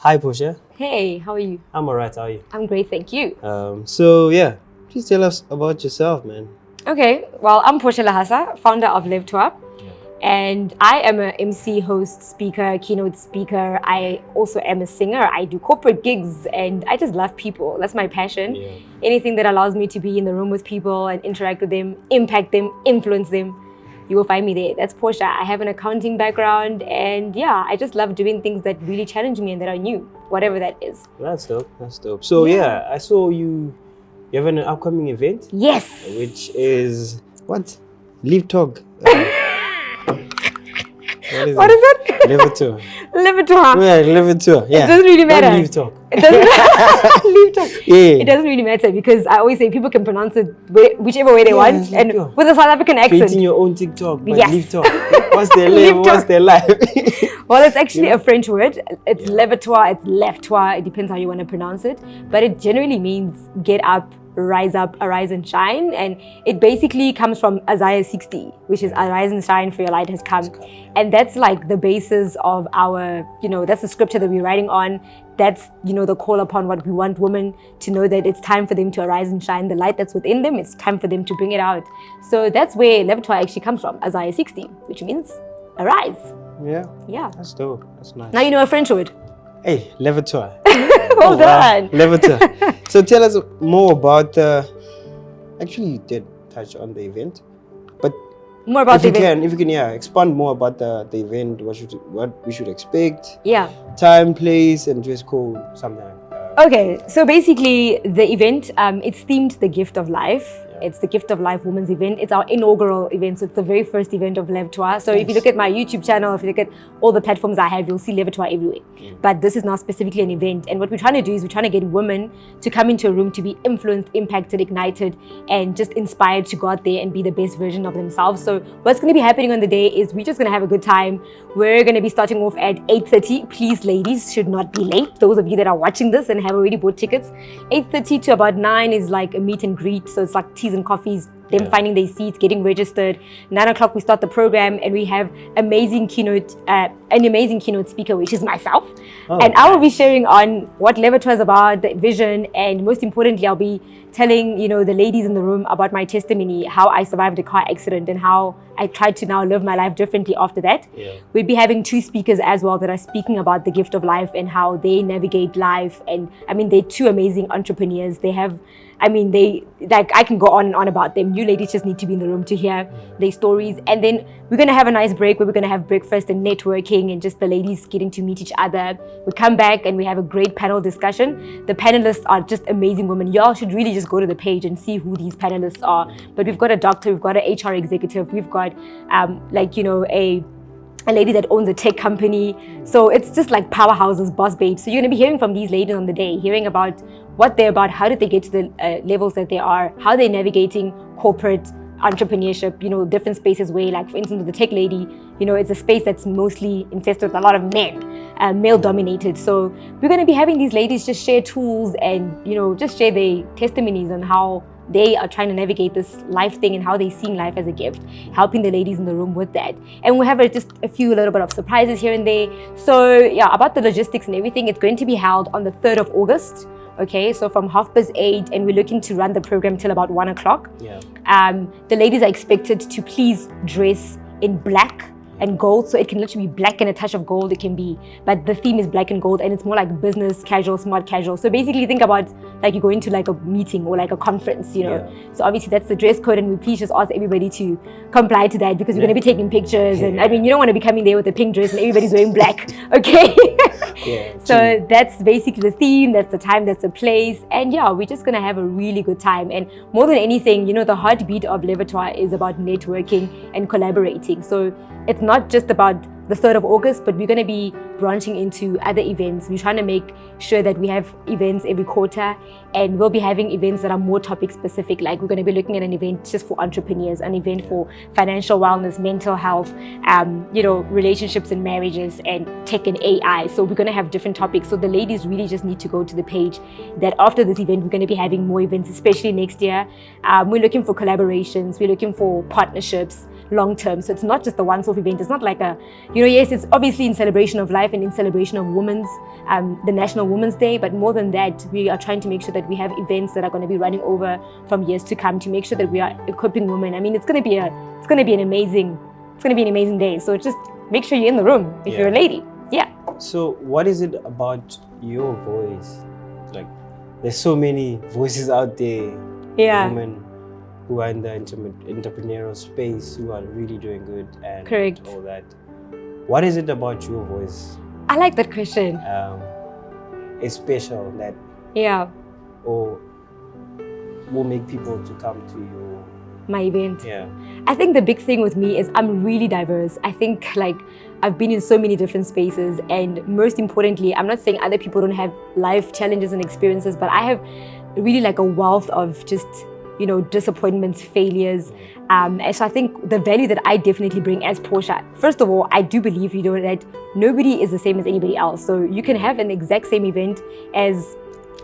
Hi, Portia. Hey, how are you? I'm alright. How are you? I'm great, thank you. Please tell us about yourself, man. Okay, well, I'm Portia Lahasa, founder of Lève-toi, and I am a MC, host, speaker, keynote speaker. I also am a singer. I do corporate gigs, and I just love people. That's my passion. Yeah. Anything that allows me to be in the room with people and interact with them, impact them, influence them, you will find me there. That's Portia. I have an accounting background, and yeah, I just love doing things that really challenge me and that are new, whatever that is. That's dope. That's dope. So yeah, I saw you. You have an upcoming event, Yes. which is what? Leave talk. What is it? Lève-toi. Lève-toi. Yeah, Lève-toi. Yeah. It doesn't really matter. Leave talk. It doesn't leave talk. Yeah. It doesn't really matter because I always say people can pronounce it whichever way they want, and sure. with a South African accent. Creating your own TikTok, but Yes. leave talk. What's their live? What's their life? Well, it's actually a French word. It's lève-toi, it's lève-toi. It depends how you want to pronounce it. But it generally means get up, arise and shine. And it basically comes from Isaiah 60, which is arise and shine for your light has come. And that's like the basis of our, that's the scripture that we're writing on. That's, the call upon what we want women to know, that it's time for them to arise and shine. The light that's within them, it's time for them to bring it out. So that's where lève-toi actually comes from, Isaiah 60, which means arise. Yeah. That's dope. That's nice. Now you know a French word. Hey, Lève-toi. Well done. Lève-toi. So tell us more about actually you did touch on the event, but More about if the you event. can, expand more about the event, what we should expect, Yeah. time, place, and dress code, something like that. Okay, so basically the event, it's themed The Gift of Life. It's the Gift of Life Women's event. It's our inaugural event, so it's the very first event of Lève-toi. So if you look at my YouTube channel, if you look at all the platforms I have, you'll see Lève-toi everywhere. But this is not specifically an event. And what we're trying to do is we're trying to get women to come into a room to be influenced, impacted, ignited, and just inspired to go out there and be the best version of themselves. So what's going to be happening on the day is we're just going to have a good time. We're going to be starting off at 8:30. Please, ladies, should not be late. Those of you that are watching this and have already bought tickets, 8:30 to about 9 is like a meet and greet. So it's like teas and coffees, them finding their seats, getting registered. 9 o'clock we start the program, and we have an amazing keynote speaker, which is myself. And I will be sharing on what Lève-toi is about, the vision, and most importantly, I'll be telling the ladies in the room about my testimony, how I survived a car accident and how I tried to now live my life differently after that. We'll be having 2 speakers as well that are speaking about the gift of life and how they navigate life. And I mean, they're 2 amazing entrepreneurs. I can go on and on about them. You ladies just need to be in the room to hear their stories. And then we're going to have a nice break where we're going to have breakfast and networking and just the ladies getting to meet each other. We come back and we have a great panel discussion. The panelists are just amazing women. Y'all should really just go to the page and see who these panelists are. But we've got a doctor, we've got an HR executive, we've got a lady that owns a tech company. So it's just like powerhouses, boss babes. So you're going to be hearing from these ladies on the day, hearing about what they're about, how did they get to the levels that they are, how they're navigating corporate entrepreneurship, different spaces where, like for instance, with the tech lady, it's a space that's mostly infested with a lot of men, male dominated. So we're going to be having these ladies just share tools and, just share their testimonies on how they are trying to navigate this life thing and how they're seeing life as a gift, helping the ladies in the room with that. And we'll have just a few little bit of surprises here and there. So yeah, about the logistics and everything, it's going to be held on the 3rd of August. Okay, so from 8:30, and we're looking to run the program till about 1 o'clock. The ladies are expected to please dress in black and gold, so it can literally be black and a touch of gold. It can be, but the theme is black and gold, and it's more like business casual, smart casual. So basically, think about like you're going to like a meeting or like a conference, So obviously that's the dress code, and we please just ask everybody to comply to that because we're going to be taking pictures, and I mean you don't want to be coming there with a pink dress and everybody's wearing black, okay? So that's basically the theme, that's the time, that's the place, and yeah, we're just gonna have a really good time. And more than anything, the heartbeat of Lève-toi is about networking and collaborating. So it's not just about the 3rd of August, but we're going to be branching into other events. We're trying to make sure that we have events every quarter, and we'll be having events that are more topic specific. Like we're going to be looking at an event just for entrepreneurs, an event for financial wellness, mental health, relationships and marriages, and tech and AI. So we're going to have different topics. So the ladies really just need to go to the page that after this event, we're going to be having more events, especially next year. We're looking for collaborations. We're looking for partnerships. long term. So it's not just a once-off event. It's not like a, yes, it's obviously in celebration of life and in celebration of the National Women's Day, but more than that, we are trying to make sure that we have events that are going to be running over from years to come to make sure that we are equipping women. I mean, it's going to be an amazing day. So just make sure you're in the room if you're a lady. Yeah. So what is it about your voice? Like, there's so many voices out there. Yeah. Women who are in the entrepreneurial space who are really doing good and Correct. all that. What is it about your voice? I like that question. It's special that or will make people to come to you. My event. Yeah. I think the big thing with me is I'm really diverse. I think I've been in so many different spaces, and most importantly, I'm not saying other people don't have life challenges and experiences, but I have really a wealth of just disappointments, failures. And so I think the value that I definitely bring as Portia, first of all, I do believe that nobody is the same as anybody else. So you can have an exact same event as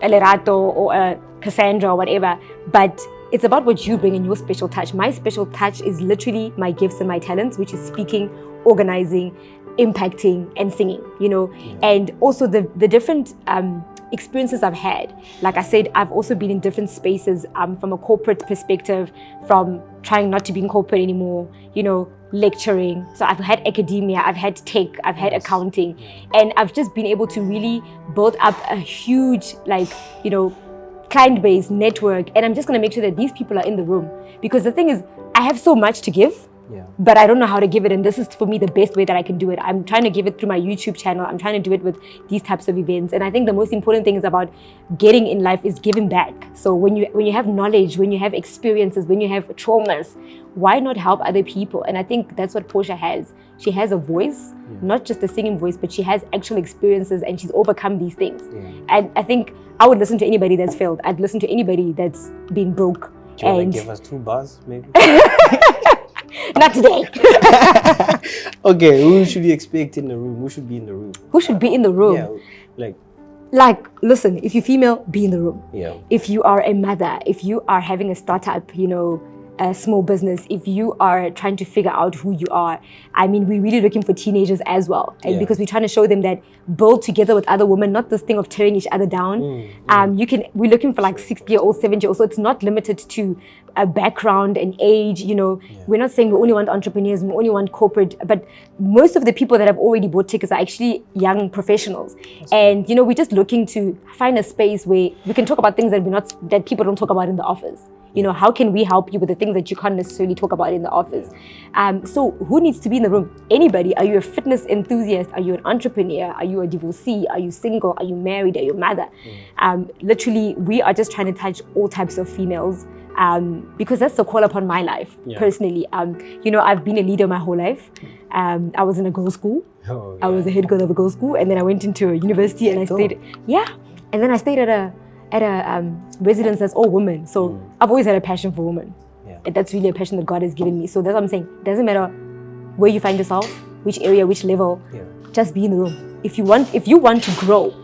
a Lerato or a Cassandra or whatever, but it's about what you bring in your special touch. My special touch is literally my gifts and my talents, which is speaking, organizing, impacting, and singing, and also the different experiences I've had. Like I said, I've also been in different spaces from a corporate perspective, from trying not to be in corporate anymore, lecturing. So I've had academia, I've had tech, I've had accounting, and I've just been able to really build up a huge, client base, network, and I'm just going to make sure that these people are in the room. Because the thing is, I have so much to give, but I don't know how to give it, and this is for me the best way that I can do it. I'm trying to give it through my YouTube channel. I'm trying to do it with these types of events, and I think the most important thing is about getting in life is giving back. So when you have knowledge, when you have experiences, when you have traumas, why not help other people? And I think that's what Portia has. She has a voice, not just a singing voice, but she has actual experiences, and she's overcome these things. And I think I would listen to anybody that's failed. I'd listen to anybody that's been broke. Do you want to give us 2 bars, maybe? Not today. Okay, who should we expect in the room? Who should be in the room? Who should be in the room? Yeah, listen, if you're female, be in the room. Yeah. If you are a mother, if you are having a startup, a small business, if you are trying to figure out who you are, I mean, we're really looking for teenagers as well. And because we're trying to show them that build together with other women, not this thing of tearing each other down. We're looking for 60-year-olds, 70-year-olds. So it's not limited to a background and age, We're not saying we only want entrepreneurs, we only want corporate, but most of the people that have already bought tickets are actually young professionals. And, we're just looking to find a space where we can talk about things that people don't talk about in the office. How can we help you with the things that you can't necessarily talk about in the office? So who needs to be in the room? Anybody. Are you a fitness enthusiast? Are you an entrepreneur? Are you a divorcee? Are you single? Are you married? Are you a mother? Literally, we are just trying to touch all types of females because that's the call upon my life, personally. I've been a leader my whole life. I was in a girls' school. I was a head girl of a girls' school, and then I went into a university and I stayed. And then I stayed at a residence that's all women. So I've always had a passion for women. And that's really a passion that God has given me. So that's what I'm saying. It doesn't matter where you find yourself, which area, which level, just be in the room. If you want to grow,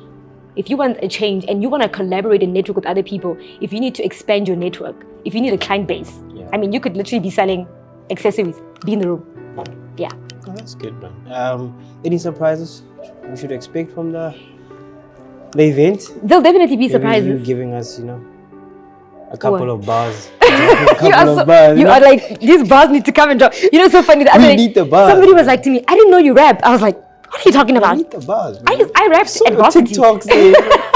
if you want a change and you want to collaborate and network with other people, if you need to expand your network, if you need a client base, I mean, you could literally be selling accessories, be in the room. Yeah. Oh, that's good, man. Any surprises we should expect from the event? There'll definitely be surprises. You giving us, a couple of bars. You are like, these bars need to come and drop. So funny. The other day, need the bars. Somebody was like to me, I didn't know you rap. I was like, what are you talking about? We need the bars, man. I rapped at varsity.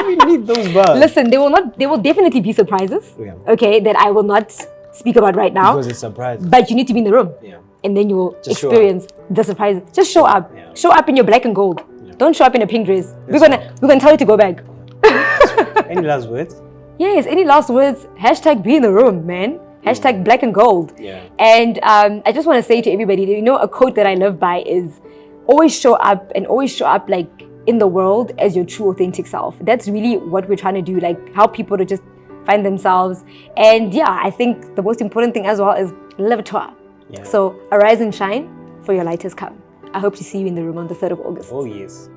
We need those bars. Listen, there will definitely be surprises. Okay, that I will not speak about right now. Because it's surprising. But you need to be in the room. And then you will experience the surprises. Just show up. Show up in your black and gold. Don't show up in a pink dress. We're gonna tell you to go back. Any last words? Yes, any last words? # be in the room, man. # black and gold. And I just want to say to everybody, a quote that I live by is always show up like in the world as your true authentic self. That's really what we're trying to do, like help people to just find themselves. And I think the most important thing as well is Lève-toi. So arise and shine, for your light has come. I hope to see you in the room on the 3rd of August. Oh yes.